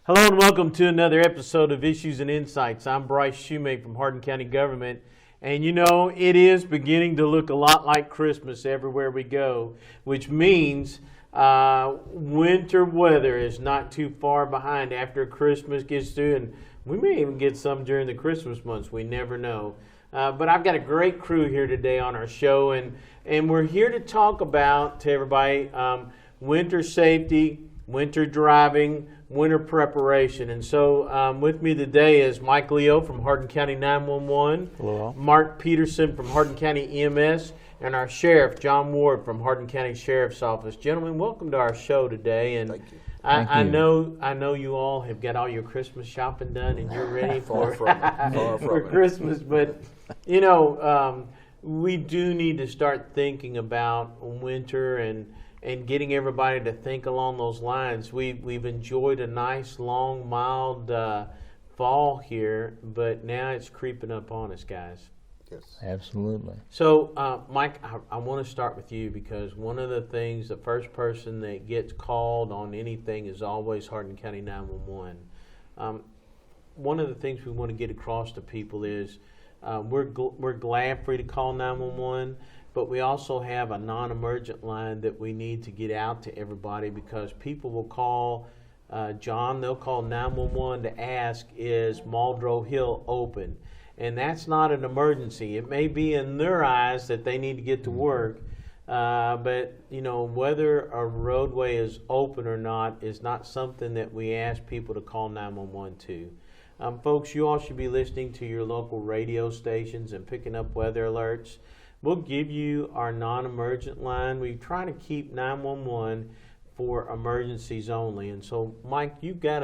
Hello and welcome to another episode of Issues and Insights. I'm Bryce Shoemake from Hardin County Government. And you know, it is beginning to look a lot like Christmas everywhere we go, which means winter weather is not too far behind after Christmas gets through. And we may even get some during the Christmas months. We never know. But I've got a great crew here today on our show. And we're here to talk about, to everybody, winter safety, winter driving, winter preparation. And so with me today is Mike Leo from Hardin County 911. Hello. Mark Peterson from Hardin County EMS, and our Sheriff, John Ward from Hardin County Sheriff's Office. Gentlemen, welcome to our show today. And Thank you. I know you all have got all your Christmas shopping done and you're ready for Christmas. But, you know, we do need to start thinking about winter and getting everybody to think along those lines. We've enjoyed a nice, long, mild fall here, but now it's creeping up on us, guys. Yes. Absolutely. So, Mike, I want to start with you because one of the things, the first person that gets called on anything is always Hardin County 911. One of the things we want to get across to people is we're glad for you to call 911. But we also have a non-emergent line that we need to get out to everybody because people will call John, they'll call 911 to ask, is Muldrow Hill open? And that's not an emergency. It may be in their eyes that they need to get to work, but you know, whether a roadway is open or not is not something that we ask people to call 911 to. Folks, you all should be listening to your local radio stations and picking up weather alerts. We'll give you our non-emergent line. We try to keep 911 for emergencies only. And so, Mike, you've got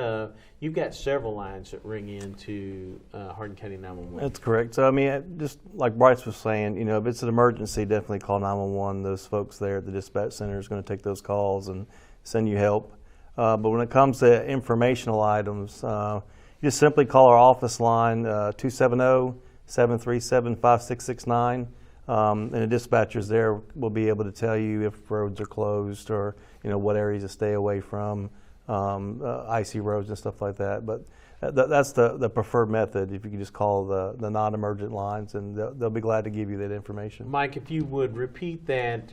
several lines that ring into Hardin County 911. That's correct. So, I mean, just like Bryce was saying, you know, if it's an emergency, definitely call 911. Those folks there at the dispatch center is going to take those calls and send you help. But when it comes to informational items, you just simply call our office line, 270-737-5669. And the dispatchers there will be able to tell you if roads are closed or, you know, what areas to stay away from, icy roads and stuff like that. But that's the preferred method. If you can just call the non-emergent lines, and they'll be glad to give you that information. Mike, if you would repeat that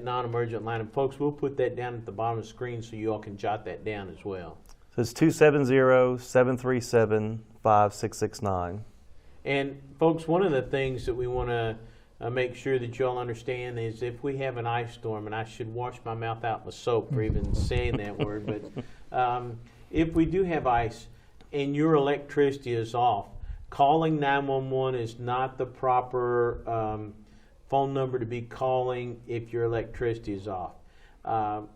non-emergent line, and folks, we'll put that down at the bottom of the screen so you all can jot that down as well. So it's 270-737-5669. And folks, one of the things that we want to make sure that you all understand is if we have an ice storm, and I should wash my mouth out with soap for even saying that word, but if we do have ice and your electricity is off, calling 911 is not the proper phone number to be calling if your electricity is off.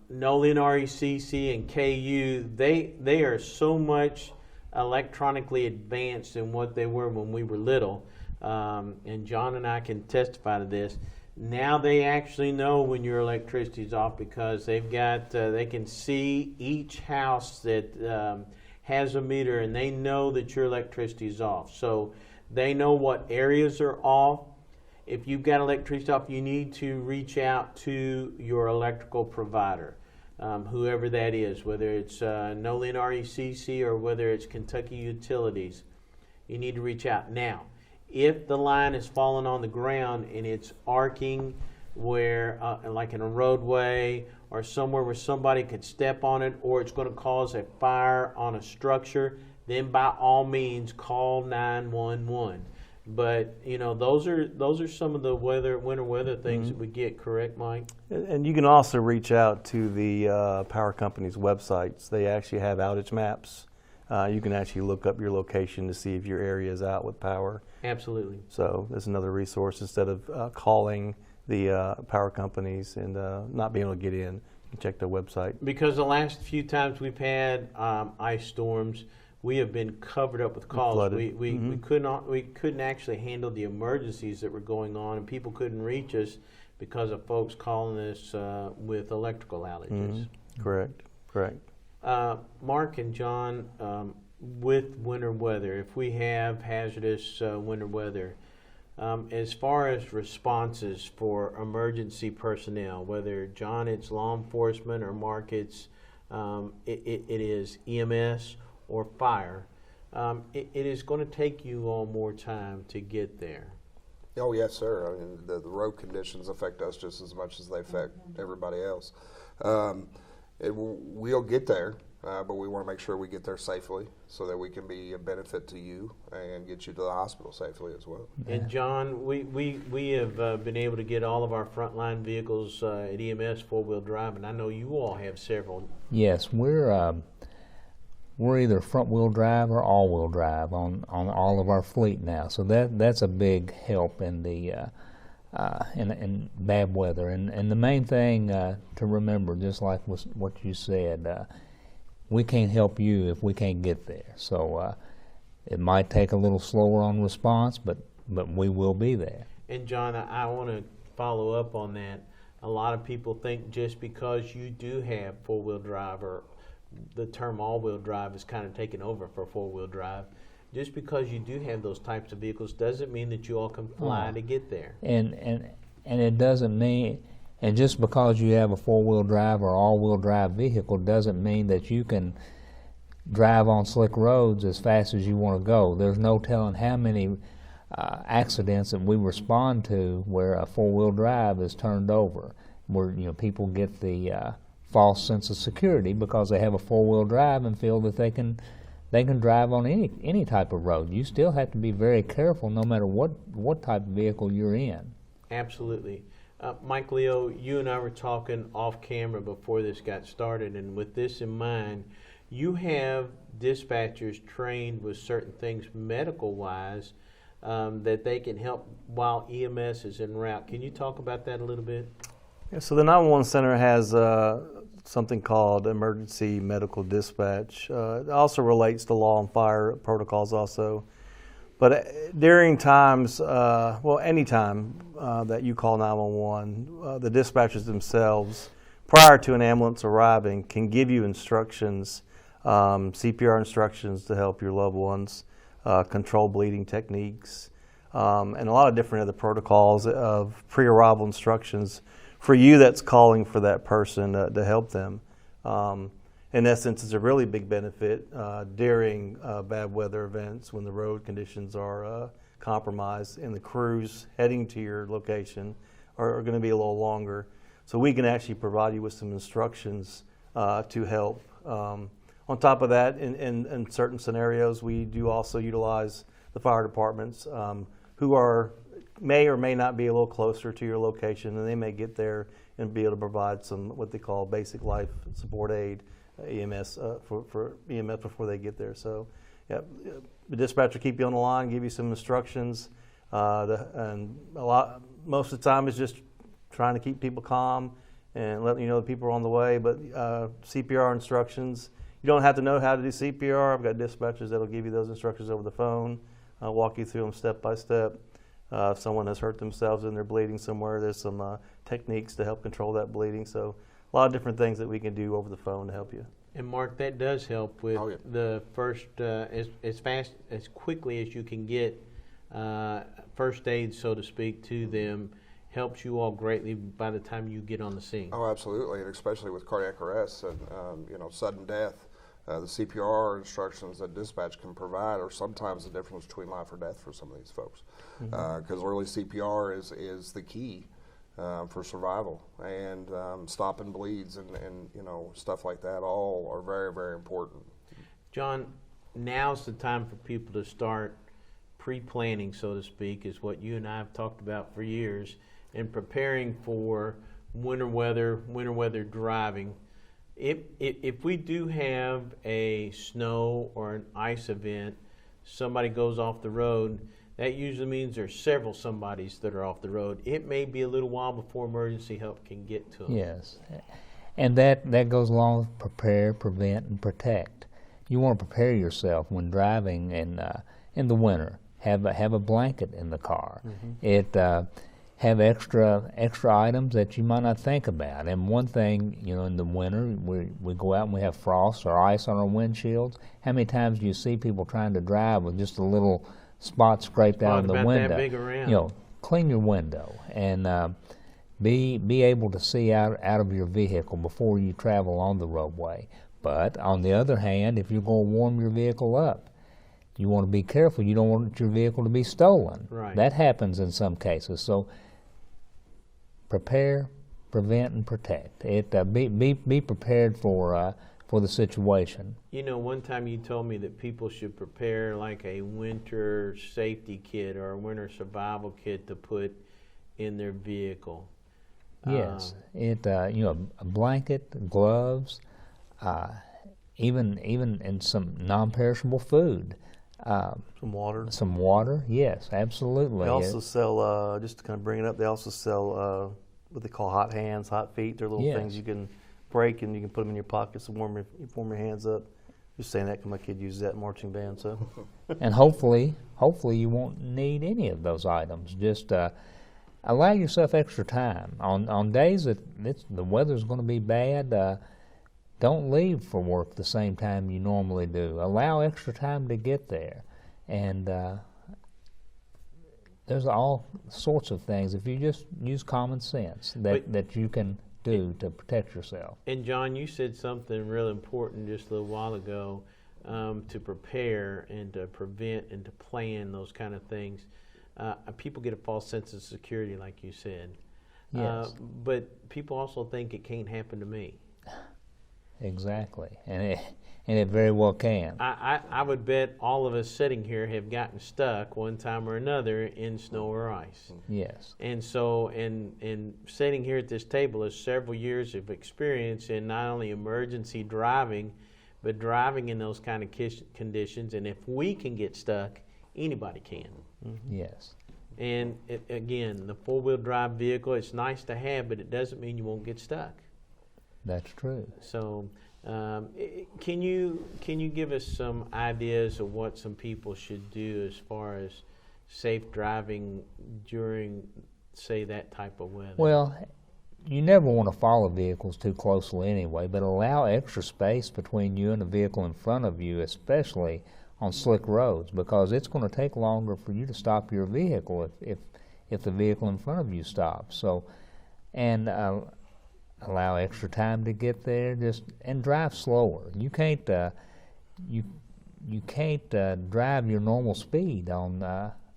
Nolan, RECC, and KU, they are so much electronically advanced in what they were when we were little. And John and I can testify to this. Now they actually know when your electricity is off because they've got they can see each house that has a meter, and they know that your electricity is off. So they know what areas are off. If you've got electricity off, you need to reach out to your electrical provider, whoever that is, whether it's Nolan RECC or whether it's Kentucky Utilities. You need to reach out now. If the line is falling on the ground and it's arcing where, like in a roadway or somewhere where somebody could step on it, or it's going to cause a fire on a structure, then by all means call 911. But you know, those are some of the winter weather things that we get. Correct, Mike? And you can also reach out to the power company's websites. They actually have outage maps. You can actually look up your location to see if your area is out with power. Absolutely. So that's another resource instead of calling the power companies and not being able to get in. You can check their website. Because the last few times we've had ice storms, we have been covered up with calls. Flooded. We couldn't actually handle the emergencies that were going on, and people couldn't reach us because of folks calling us with electrical outages. Correct. Mark and John, with winter weather, if we have hazardous winter weather, as far as responses for emergency personnel, whether John it's law enforcement or Mark it's it is EMS or fire, it is going to take you all more time to get there. Oh, yes, sir. I mean, the road conditions affect us just as much as they affect everybody else. We'll get there, but we want to make sure we get there safely so that we can be a benefit to you and get you to the hospital safely as well. And John, we have been able to get all of our frontline vehicles at EMS four-wheel drive, and I know you all have several. Yes, we're either front-wheel drive or all-wheel drive on all of our fleet now. So that's a big help in the in bad weather. And the main thing to remember, just like what you said, we can't help you if we can't get there. So it might take a little slower on response, but we will be there. And John, I want to follow up on that. A lot of people think just because you do have four-wheel drive, or the term all-wheel drive is kind of taken over for four-wheel drive, just because you do have those types of vehicles doesn't mean that you all can fly to get there. And it doesn't mean, and just because you have a four-wheel drive or all-wheel drive vehicle doesn't mean that you can drive on slick roads as fast as you want to go. There's no telling how many accidents that we respond to where a four-wheel drive is turned over, where people get the false sense of security because they have a four-wheel drive and feel that they can drive on any type of road. You still have to be very careful no matter what type of vehicle you're in. Absolutely. Mike Leo, you and I were talking off camera before this got started, and with this in mind, you have dispatchers trained with certain things medical-wise that they can help while EMS is en route. Can you talk about that a little bit? Yeah, so the 911 center has something called emergency medical dispatch. It also relates to law and fire protocols also. But during times, any time that you call 911, the dispatchers themselves, prior to an ambulance arriving, can give you instructions, CPR instructions to help your loved ones, control bleeding techniques, and a lot of different other protocols of pre-arrival instructions for you that's calling for that person to help them. In essence, it's a really big benefit during bad weather events when the road conditions are compromised and the crews heading to your location are going to be a little longer. So we can actually provide you with some instructions to help. On top of that, in certain scenarios, we do also utilize the fire departments who may or may not be a little closer to your location, and they may get there and be able to provide some what they call basic life support aid, EMS for EMS before they get there. So, yeah, the dispatcher keep you on the line, give you some instructions, and most of the time is just trying to keep people calm and letting you know that people are on the way. But CPR instructions, you don't have to know how to do CPR. I've got dispatchers that'll give you those instructions over the phone. I'll walk you through them step by step. If someone has hurt themselves and they're bleeding somewhere, there's some techniques to help control that bleeding. So a lot of different things that we can do over the phone to help you. And Mark, that does help with the first, as quickly as you can get first aid, so to speak, to them, helps you all greatly by the time you get on the scene. Oh, absolutely, and especially with cardiac arrest and sudden death. The CPR instructions that dispatch can provide are sometimes the difference between life or death for some of these folks. Because early CPR is the key for survival, and stopping bleeds and stuff like that all are very, very important. John, now's the time for people to start pre-planning, so to speak, is what you and I have talked about for years, and preparing for winter weather driving. If we do have a snow or an ice event, somebody goes off the road, that usually means there's several somebodies that are off the road. It may be a little while before emergency help can get to them. Yes, and that goes along with prepare, prevent, and protect. You want to prepare yourself when driving in the winter. Have a blanket in the car. Have extra items that you might not think about. And one thing, in the winter, we go out and we have frost or ice on our windshields. How many times do you see people trying to drive with just a little spot scraped out of the window? That big around. Clean your window and be able to see out of your vehicle before you travel on the roadway. But on the other hand, if you're going to warm your vehicle up, you want to be careful. You don't want your vehicle to be stolen. Right. That happens in some cases. So prepare, prevent, and protect. Be prepared for the situation. You know, one time you told me that people should prepare like a winter safety kit or a winter survival kit to put in their vehicle. Yes, a blanket, gloves, even in some non-perishable food. Some water. Some water, yes, absolutely. They also sell, just to kind of bring it up, they also sell what they call hot hands, hot feet. They're little Yes. things you can break and you can put them in your pockets and warm your hands up. Just saying that because my kid uses that in marching band. So, And hopefully you won't need any of those items. Just allow yourself extra time. On days that the weather's going to be bad, don't leave for work the same time you normally do. Allow extra time to get there. And there's all sorts of things, if you just use common sense, that you can do to protect yourself. And John, you said something real important just a little while ago, to prepare and to prevent and to plan those kind of things. People get a false sense of security, like you said. Yes. But people also think it can't happen to me. Exactly, and it very well can. I would bet all of us sitting here have gotten stuck one time or another in snow or ice. Yes. And so, and sitting here at this table is several years of experience in not only emergency driving, but driving in those kind of conditions. And if we can get stuck, anybody can. mm-hmm. Yes. And again, the four-wheel drive vehicle, it's nice to have, but it doesn't mean you won't get stuck. That's true. So, can you give us some ideas of what some people should do as far as safe driving during, say, that type of weather? Well, you never want to follow vehicles too closely anyway, but allow extra space between you and the vehicle in front of you, especially on slick roads, because it's going to take longer for you to stop your vehicle if the vehicle in front of you stops. So, and allow extra time to get there, and drive slower. You can't drive your normal speed on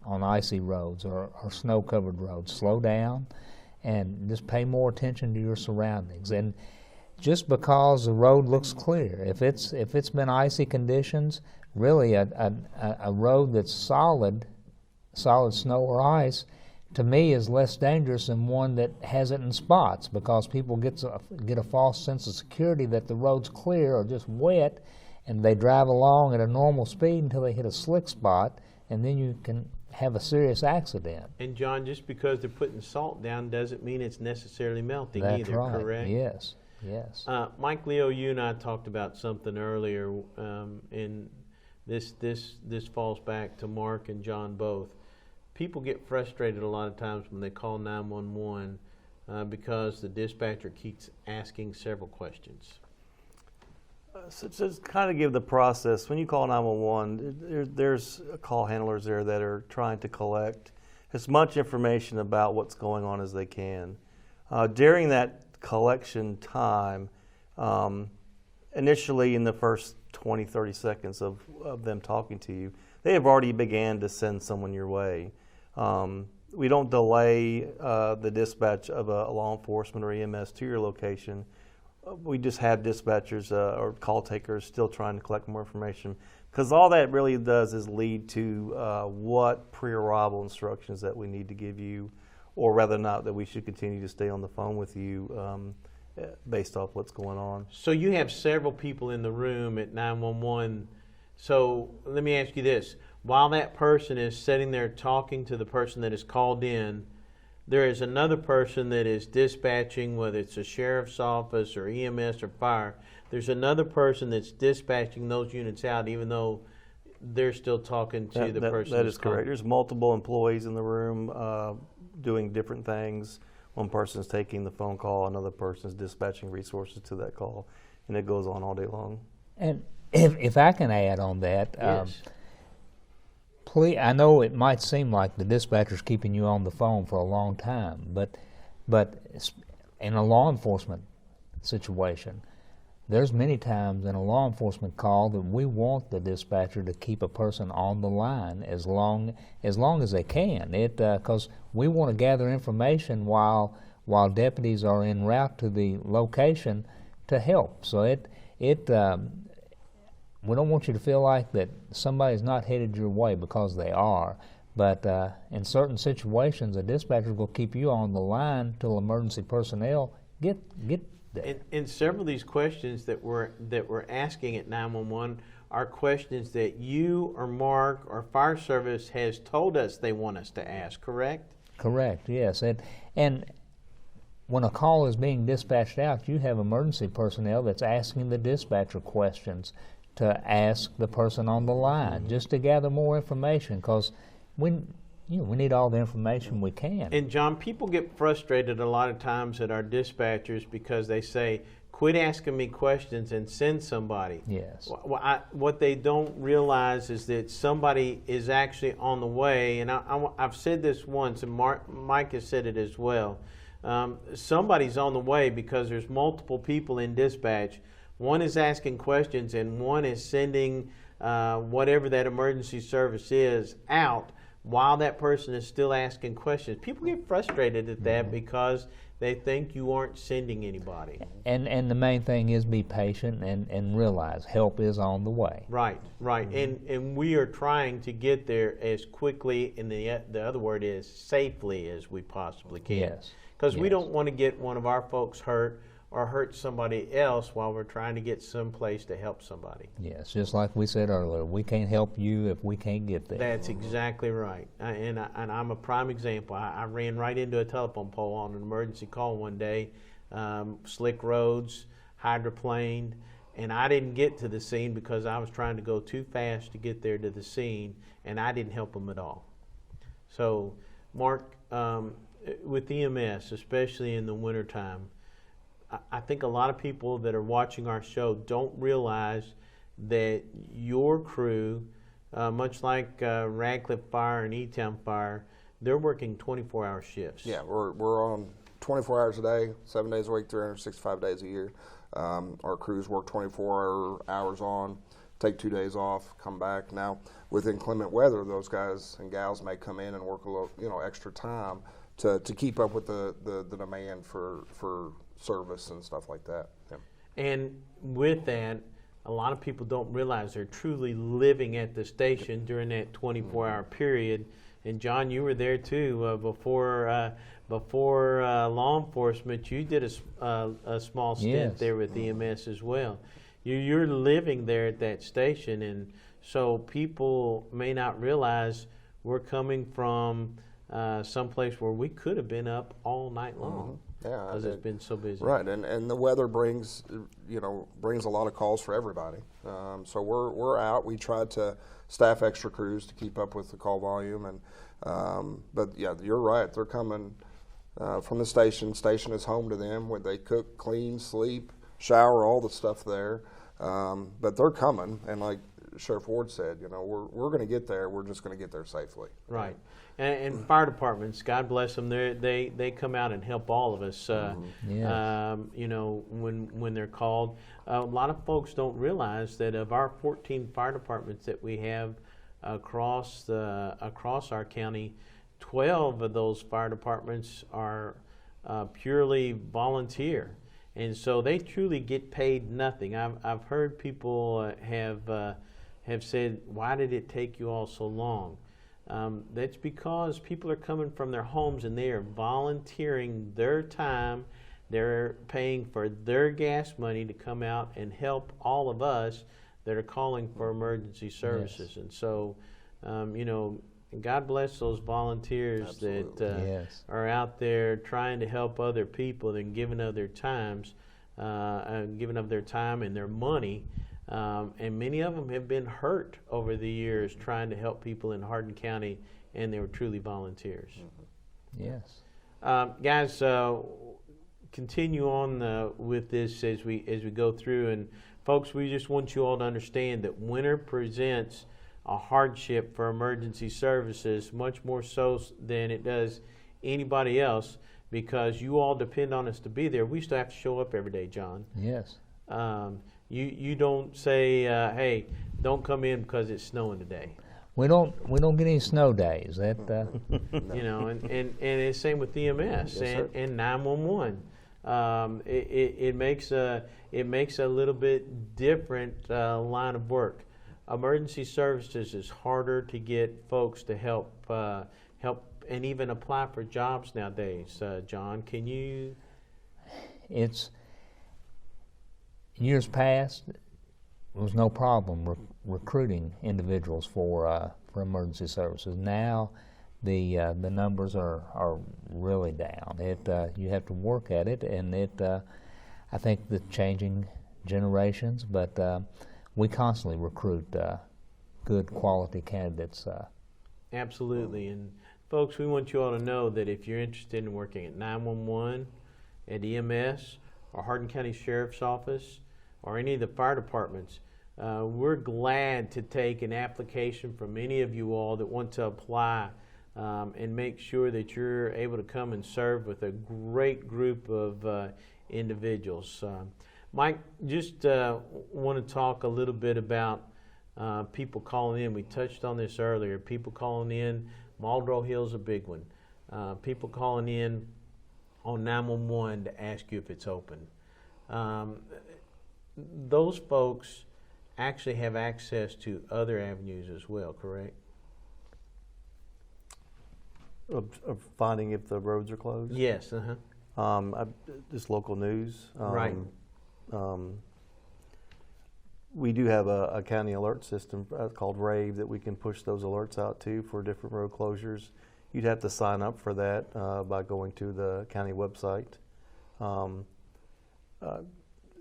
icy roads or snow-covered roads. Slow down and just pay more attention to your surroundings. And just because the road looks clear, if it's been icy conditions, really a road that's solid snow or ice, to me, is less dangerous than one that has it in spots, because people get a false sense of security that the road's clear or just wet, and they drive along at a normal speed until they hit a slick spot, and then you can have a serious accident. And John, just because they're putting salt down doesn't mean it's necessarily melting That's either, right. correct? Yes, yes. Mike, Leo, you and I talked about something earlier, and this falls back to Mark and John both. People get frustrated a lot of times when they call 911 because the dispatcher keeps asking several questions. So just kind of give the process. When you call 911, there's call handlers there that are trying to collect as much information about what's going on as they can. During that collection time, initially in the first 20, 30 seconds of them talking to you, they have already began to send someone your way. We don't delay the dispatch of a law enforcement or EMS to your location. We just have dispatchers or call takers still trying to collect more information, because all that really does is lead to what pre-arrival instructions that we need to give you, or whether or not that we should continue to stay on the phone with you based off what's going on. So you have several people in the room at 911. So let me ask you this. While that person is sitting there talking to the person that is called in, there is another person that is dispatching, whether it's a sheriff's office or EMS or fire. There's another person that's dispatching those units out, even though they're still talking to the person. That is correct. There's multiple employees in the room doing different things. One person's taking the phone call, another person's dispatching resources to that call, and it goes on all day long. And if I can add on that, Yes. please, I know it might seem like the dispatcher's keeping you on the phone for a long time, but in a law enforcement situation, there's many times in a law enforcement call that we want the dispatcher to keep a person on the line as long as they can. Because we want to gather information while deputies are en route to the location to help. So we don't want you to feel like that somebody's not headed your way, because they are. But in certain situations, a dispatcher will keep you on the line till emergency personnel get there. And several of these questions that we're asking at 911 are questions that you or Mark or fire service has told us they want us to ask, correct? Correct, yes. And when a call is being dispatched out, you have emergency personnel that's asking the dispatcher questions to ask the person on the line, just to gather more information, because we need all the information we can. And John, people get frustrated a lot of times at our dispatchers because they say, quit asking me questions and send somebody. Yes. What they don't realize is that somebody is actually on the way, and I've said this once, and Mike has said it as well. Somebody's on the way because there's multiple people in dispatch. One is asking questions and one is sending whatever that emergency service is out while that person is still asking questions. People get frustrated at that because they think you aren't sending anybody. And the main thing is be patient and realize help is on the way. Right. And we are trying to get there as quickly, and the other word is safely, as we possibly can. Yes. Because we don't want to get one of our folks hurt or hurt somebody else while we're trying to get someplace to help somebody. Yes, just like we said earlier, we can't help you if we can't get there. That's exactly right. And I'm a prime example. I ran right into a telephone pole on an emergency call one day, slick roads, hydroplaned, and I didn't get to the scene because I was trying to go too fast to get there to the scene, and I didn't help them at all. So, Mark, with EMS, especially in the wintertime, I think a lot of people that are watching our show don't realize that your crew, much like Radcliffe Fire and E-Town Fire, they're working 24-hour shifts. Yeah, we're on 24 hours a day, 7 days a week, 365 days a year. Our crews work 24 hours on, take 2 days off, come back. Now, with inclement weather, those guys and gals may come in and work a little, extra time to keep up with the demand for service and stuff like that. Yeah. And with that, a lot of people don't realize they're truly living at the station during that 24-hour period. And John, you were there too. Before law enforcement, you did a small stint there with EMS as well. You're living there at that station, and so people may not realize we're coming from someplace where we could have been up all night long. Yeah, because it's been so busy. Right, and the weather brings a lot of calls for everybody. So we're out. We tried to staff extra crews to keep up with the call volume, and but yeah, you're right. They're coming from the station. Station is home to them, where they cook, clean, sleep, shower, all the stuff there. But they're coming, and like Sheriff Ward said, we're going to get there. We're just going to get there safely. Right. And fire departments, God bless them, they come out and help all of us. When they're called. A lot of folks don't realize that of our 14 fire departments that we have across our county, 12 of those fire departments are purely volunteer, and so they truly get paid nothing. I've heard people have said, "Why did it take you all so long?" That's because people are coming from their homes and they are volunteering their time. They're paying for their gas money to come out and help all of us that are calling for emergency services. Yes. And so, God bless those volunteers. Absolutely. That are out there trying to help other people and giving of their time and their money. And many of them have been hurt over the years trying to help people in Hardin County, and they were truly volunteers. Mm-hmm. Yes. Guys, continue on with this as we go through. And folks, we just want you all to understand that winter presents a hardship for emergency services, much more so than it does anybody else, because you all depend on us to be there. We still have to show up every day, John. Yes. You don't say, hey, don't come in because it's snowing today. We don't get any snow days. That You know, and it's same with EMS and 911. It makes a little bit different line of work. Emergency services is harder to get folks to help and even apply for jobs nowadays. John, can you? It's in years past, there was no problem recruiting individuals for emergency services. Now, the numbers are really down. You have to work at it, and I think the changing generations, but we constantly recruit good quality candidates. Absolutely, and folks, we want you all to know that if you're interested in working at 911, at EMS, or Hardin County Sheriff's Office, or any of the fire departments, we're glad to take an application from any of you all that want to apply and make sure that you're able to come and serve with a great group of individuals. Mike, just want to talk a little bit about people calling in. We touched on this earlier. People calling in, Marlboro Hill's a big one. People calling in on 911 to ask you if it's open. Those folks actually have access to other avenues as well, correct? Of finding if the roads are closed? Yes, Just local news. Right. We do have a county alert system called RAVE that we can push those alerts out to for different road closures. You'd have to sign up for that by going to the county website.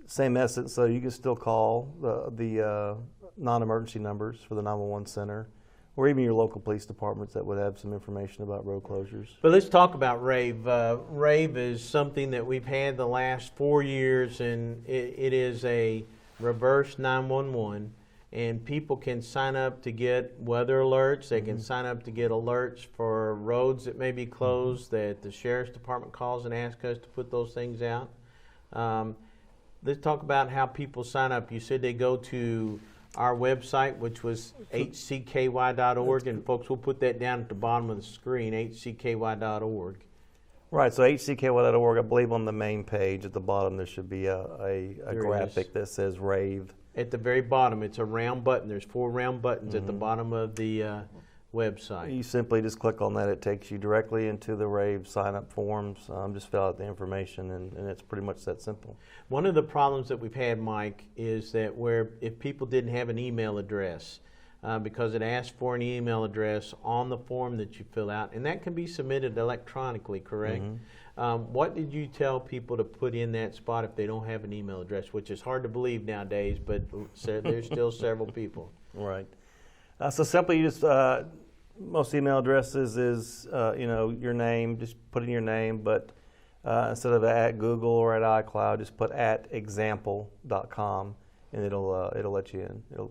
Same essence, so you can still call the non-emergency numbers for the 911 center, or even your local police departments that would have some information about road closures. But let's talk about RAVE. RAVE is something that we've had the last 4 years, and it is a reverse 911, and people can sign up to get weather alerts. They can sign up to get alerts for roads that may be closed that the sheriff's department calls and asks us to put those things out. Let's talk about how people sign up. You said they go to our website, which was hcky.org, and folks, we'll put that down at the bottom of the screen, hcky.org. Right, so hcky.org, I believe on the main page at the bottom there should be a graphic that says RAVE. At the very bottom, it's a round button. There's 4 round buttons at the bottom of the website. You simply just click on that. It takes you directly into the RAVE sign-up forms. Just fill out the information, and it's pretty much that simple. One of the problems that we've had, Mike, is that if people didn't have an email address, because it asks for an email address on the form that you fill out, and that can be submitted electronically, correct? What did you tell people to put in that spot if they don't have an email address, which is hard to believe nowadays, but there's still several people. Right. So simply, you just most email addresses is your name. Just put in your name, but instead of at Google or at iCloud, just put at example.com, and it'll let you in. It'll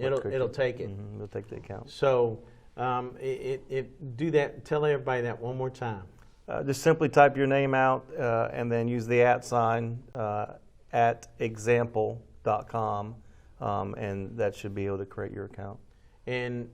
take it. It'll take the account. So do that. Tell everybody that one more time. Just simply type your name out and then use the at sign at example.com, and that should be able to create your account. And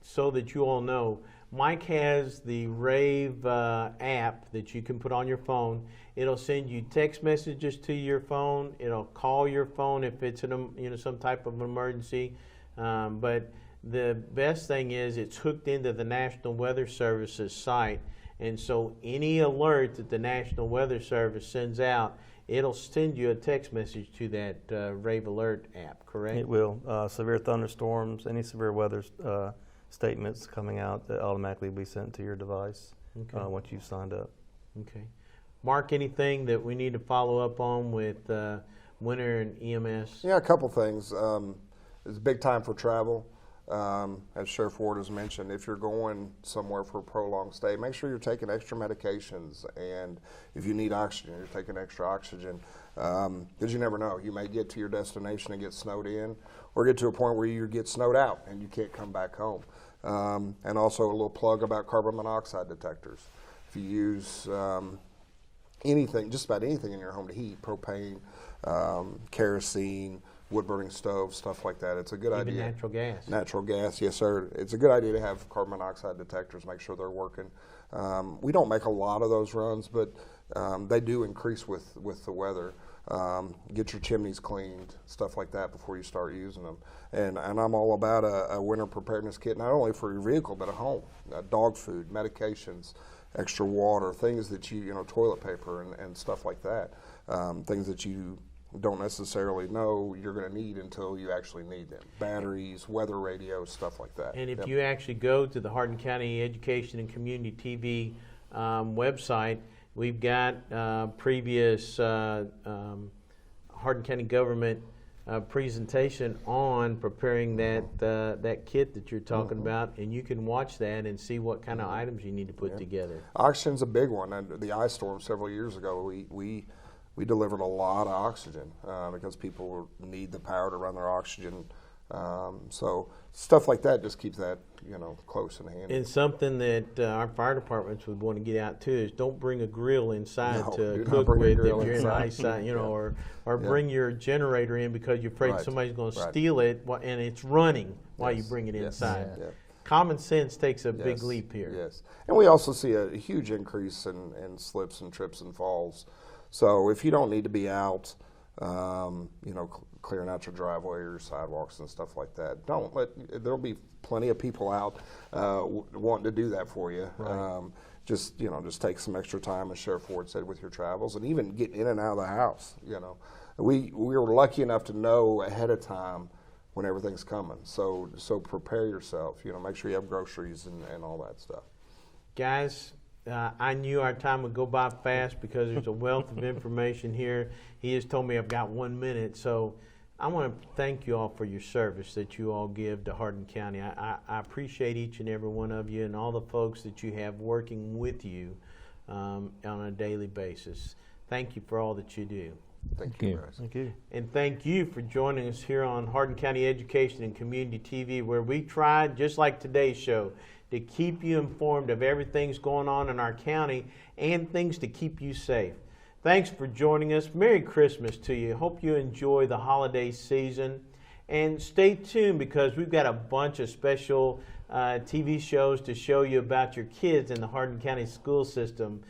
so that you all know, Mike has the RAVE app that you can put on your phone. It'll send you text messages to your phone. It'll call your phone if it's some type of emergency. But the best thing is it's hooked into the National Weather Service's site. And so any alert that the National Weather Service sends out, it'll send you a text message to that RAVE Alert app, correct? It will. Severe thunderstorms, any severe weather statements coming out that automatically be sent to your device once you've signed up. Okay. Mark, anything that we need to follow up on with winter and EMS? Yeah, a couple things. It's a big time for travel. As Sheriff Ward has mentioned, if you're going somewhere for a prolonged stay, make sure you're taking extra medications, and if you need oxygen, you're taking extra oxygen, because you never know. You may get to your destination and get snowed in, or get to a point where you get snowed out and you can't come back home. And also a little plug about carbon monoxide detectors. If you use anything, just about anything in your home to heat, propane, kerosene, wood-burning stoves, stuff like that. It's a good Even idea. natural gas. Natural gas, yes, sir. It's a good idea to have carbon monoxide detectors, make sure they're working. We don't make a lot of those runs, but they do increase with the weather. Get your chimneys cleaned, stuff like that before you start using them. And I'm all about a winter preparedness kit, not only for your vehicle, but at home. Dog food, medications, extra water, things that toilet paper and stuff like that. Things that you don't necessarily know you're going to need until you actually need them. Batteries, weather radios, stuff like that. And if you actually go to the Hardin County Education and Community TV website, we've got previous Hardin County government presentation on preparing that kit that you're talking about, and you can watch that and see what kind of items you need to put together. Oxygen's a big one. And the ice storm several years ago, we delivered a lot of oxygen because people need the power to run their oxygen. So stuff like that just keeps that close in hand. And something that our fire departments would want to get out too is don't bring a grill inside No, to do not cook bring a with if grill you're in the inside. ice, or bring your generator in because you're afraid Right. somebody's going to Right. steal it and it's running while you Yes. bring it Yes. inside. Yeah. Common sense takes a big Yes. leap here. Yes, and we also see a huge increase in slips and trips and falls. So if you don't need to be out, clearing out your driveway or your sidewalks and stuff like that, there'll be plenty of people out wanting to do that for you. Right. Just take some extra time, as Sheriff Ward said, with your travels, and even get in and out of the house. We were lucky enough to know ahead of time when everything's coming. So prepare yourself. Make sure you have groceries and all that stuff. Guys, I knew our time would go by fast because there's a wealth of information here. He has told me I've got 1 minute, so I want to thank you all for your service that you all give to Hardin County. I appreciate each and every one of you and all the folks that you have working with you on a daily basis. Thank you for all that you do. Thank you. you, guys. Thank you. And thank you for joining us here on Hardin County Education and Community TV, where we tried, just like today's show, to keep you informed of everything's going on in our county and things to keep you safe. Thanks for joining us. Merry Christmas to you. Hope you enjoy the holiday season. And stay tuned because we've got a bunch of special TV shows to show you about your kids in the Hardin County school system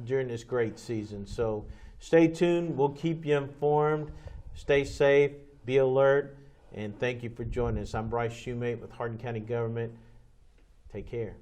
during this great season. So stay tuned. We'll keep you informed. Stay safe. Be alert. And thank you for joining us. I'm Bryce Shoemate with Hardin County Government. Take care.